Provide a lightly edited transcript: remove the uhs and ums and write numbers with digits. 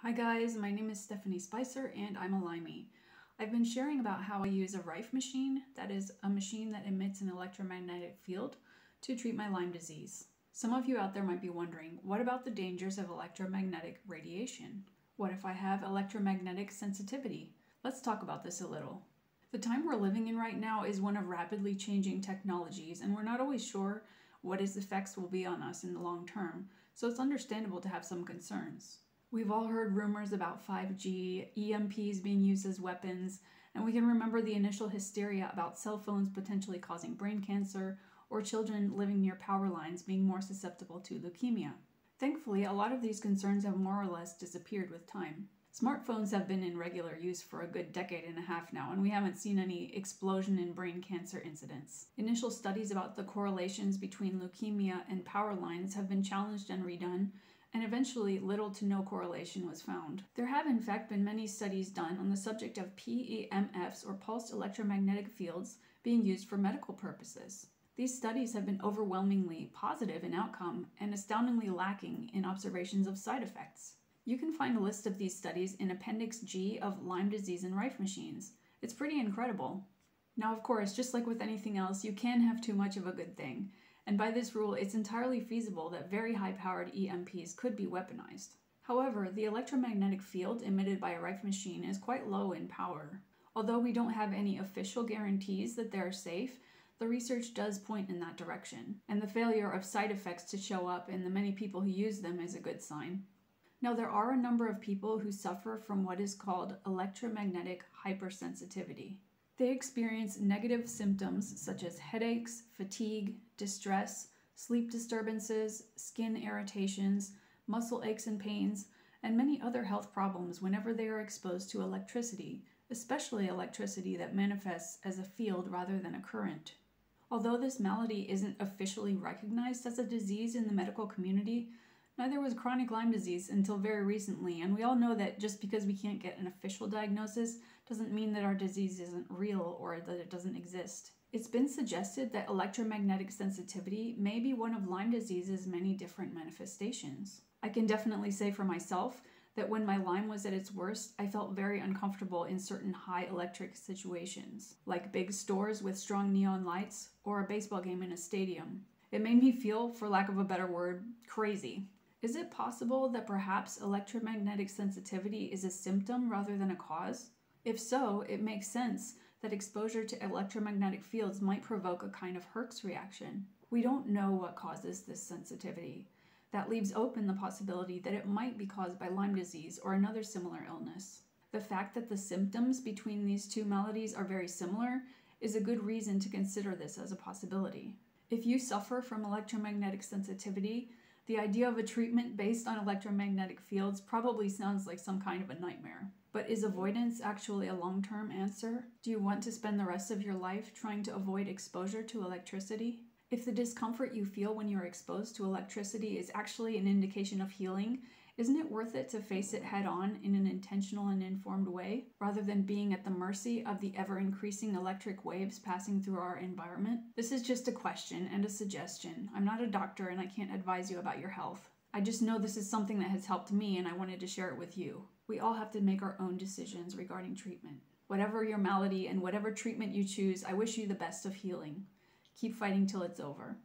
Hi guys, my name is Stephanie Spicer and I'm a Limey. I've been sharing about how I use a Rife machine, that is a machine that emits an electromagnetic field, to treat my Lyme disease. Some of you out there might be wondering, what about the dangers of electromagnetic radiation? What if I have electromagnetic sensitivity? Let's talk about this a little. The time we're living in right now is one of rapidly changing technologies, and we're not always sure what its effects will be on us in the long term, so it's understandable to have some concerns. We've all heard rumors about 5G, EMPs being used as weapons, and we can remember the initial hysteria about cell phones potentially causing brain cancer or children living near power lines being more susceptible to leukemia. Thankfully, a lot of these concerns have more or less disappeared with time. Smartphones have been in regular use for a good decade and a half now, and we haven't seen any explosion in brain cancer incidents. Initial studies about the correlations between leukemia and power lines have been challenged and redone, and eventually little to no correlation was found. There have in fact been many studies done on the subject of PEMFs, or pulsed electromagnetic fields, being used for medical purposes. These studies have been overwhelmingly positive in outcome and astoundingly lacking in observations of side effects. You can find a list of these studies in Appendix G of Lyme disease and Rife machines. It's pretty incredible. Now, of course, just like with anything else, you can have too much of a good thing. And by this rule, it's entirely feasible that very high-powered EMPs could be weaponized. However, the electromagnetic field emitted by a Rife machine is quite low in power. Although we don't have any official guarantees that they're safe, the research does point in that direction, and the failure of side effects to show up in the many people who use them is a good sign. Now, there are a number of people who suffer from what is called electromagnetic hypersensitivity. They experience negative symptoms such as headaches, fatigue, distress, sleep disturbances, skin irritations, muscle aches and pains, and many other health problems whenever they are exposed to electricity, especially electricity that manifests as a field rather than a current. Although this malady isn't officially recognized as a disease in the medical community, neither was chronic Lyme disease until very recently, and we all know that just because we can't get an official diagnosis doesn't mean that our disease isn't real or that it doesn't exist. It's been suggested that electromagnetic sensitivity may be one of Lyme disease's many different manifestations. I can definitely say for myself that when my Lyme was at its worst, I felt very uncomfortable in certain high electric situations, like big stores with strong neon lights or a baseball game in a stadium. It made me feel, for lack of a better word, crazy. Is it possible that perhaps electromagnetic sensitivity is a symptom rather than a cause? If so, it makes sense that exposure to electromagnetic fields might provoke a kind of Herx reaction. We don't know what causes this sensitivity. That leaves open the possibility that it might be caused by Lyme disease or another similar illness. The fact that the symptoms between these two maladies are very similar is a good reason to consider this as a possibility. If you suffer from electromagnetic sensitivity, the idea of a treatment based on electromagnetic fields probably sounds like some kind of a nightmare. But is avoidance actually a long-term answer? Do you want to spend the rest of your life trying to avoid exposure to electricity? If the discomfort you feel when you're exposed to electricity is actually an indication of healing, isn't it worth it to face it head-on in an intentional and informed way, rather than being at the mercy of the ever-increasing electric waves passing through our environment? This is just a question and a suggestion. I'm not a doctor and I can't advise you about your health. I just know this is something that has helped me and I wanted to share it with you. We all have to make our own decisions regarding treatment. Whatever your malady and whatever treatment you choose, I wish you the best of healing. Keep fighting till it's over.